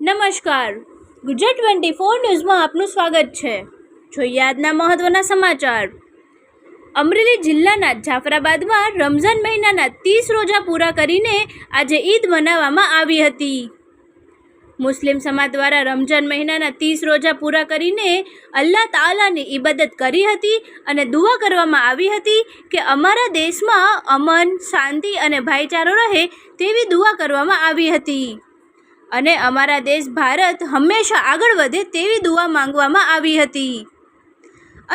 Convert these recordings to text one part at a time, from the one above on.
નમસ્કાર, ગુજરાત 24 ન્યૂઝમાં આપનું સ્વાગત છે। જોઈએ આજના મહત્વના સમાચાર। અમરેલી જિલ્લાના જાફરાબાદમાં રમઝાન મહિનાના 30 રોજા પૂરા કરીને આજે ઈદ મનાવવામાં આવી હતી। મુસ્લિમ સમાજ દ્વારા રમઝાન મહિનાના 30 રોજા પૂરા કરીને અલ્લાહ તાલાની ઇબાદત કરી હતી અને દુઆ કરવામાં આવી હતી કે અમારા દેશમાં અમન, શાંતિ અને ભાઈચારો રહે તેવી દુઆ કરવામાં આવી હતી અને અમારા દેશ ભારત હંમેશા આગળ વધે તેવી દુઆ માંગવામાં આવી હતી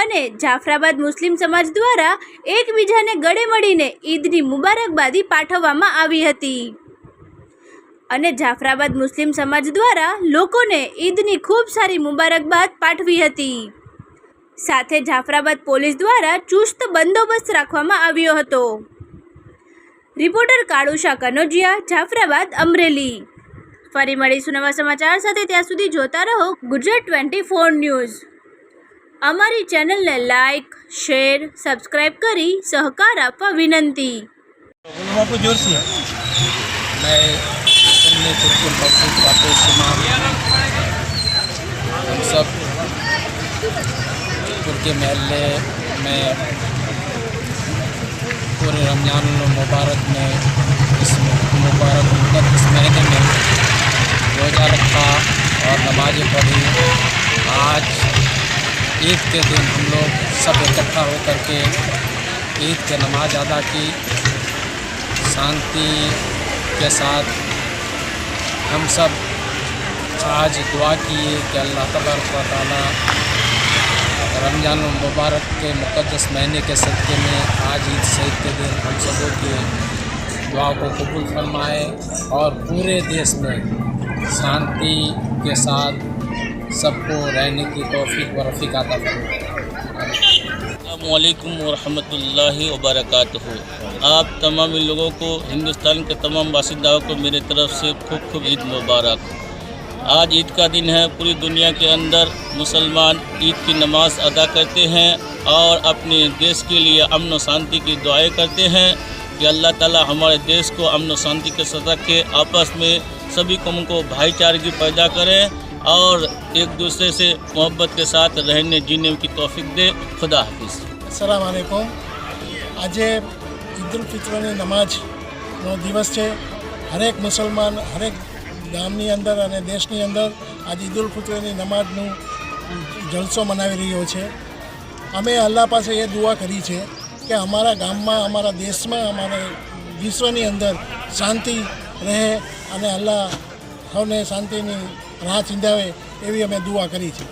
અને જાફરાબાદ મુસ્લિમ સમાજ દ્વારા એકબીજાને ગળે મળીને ઈદની મુબારકબાદી પાઠવવામાં આવી હતી અને જાફરાબાદ મુસ્લિમ સમાજ દ્વારા લોકોને ઈદની ખૂબ સારી મુબારકબાદ પાઠવી હતી। સાથે જાફરાબાદ પોલીસ દ્વારા ચુસ્ત બંદોબસ્ત રાખવામાં આવ્યો હતો। રિપોર્ટર કાળુશા કનોજિયા, જાફરાબાદ, અમરેલી। ફરી મળીશું નવા સમાચાર સાથે, ત્યાં સુધી જોતા રહો ગુજરાત 24 ન્યૂઝ। અમારી ચેનલને લાઇક, શેર, સબસ્ક્રાઇબ કરી સહકાર આપવા વિનંતી। हम सब तुर्की महल्ले में पूरे रमज़ान मुबारक में इस मुबारक इस महीने में रोज़ा रखा और नमाज़ें पढ़ी। आज ईद के दिन हम लोग सब इकट्ठा होकर के ईद की नमाज अदा की। शांति के साथ हम सब आज दुआ किए कि अल्लाह तबारक व तआला रमज़ान मुबारक के मुक़द्दस महीने के सदक़े में आज ईद सईद के दिन हम सबों की दुआ को कबूल फरमाए और पूरे देश में शांति के साथ सबको रहने की तौफीक व रफ़ीक अता फरमाए। अस्सलामु अलैकुम व रहमतुल्लाहि व बरकातुहू। आप तमाम लोगों को, हिंदुस्तान के तमाम बासिंदाओं को मेरी तरफ से खूब खूब ईद मुबारक। आज ईद का दिन है। पूरी दुनिया के अंदर मुसलमान ईद की नमाज अदा करते हैं और अपने देश के लिए अमन व शांति की दुआएं करते हैं कि अल्लाह ताला हमारे देश को अमन व शांति के साथ रखे, आपस में सभी कौमों को भाईचारगी पैदा करें और एक दूसरे से मोहब्बत के साथ रहने जीने की तौफीक दे। खुदा हाफिज़। अस्सलाम वालेकुम। आज ईद उल फित्रनी नमाजનો દિવસ છે। હરેક મુસલમાન હરેક ગામની અંદર અને દેશની અંદર आज ईद उल फित्रनी નમાજનો જલસો મનાવી રહ્યો છે। અમે અલ્લાહ પાસે એ દુઆ કરી છે કે અમારા ગામમાં, અમારા દેશમાં, અમારા વિશ્વની અંદર શાંતિ રહે અને અલ્લાહ સૌને શાંતિની રાહ ચીંધાવે એવી અમે દુઆ કરી છે।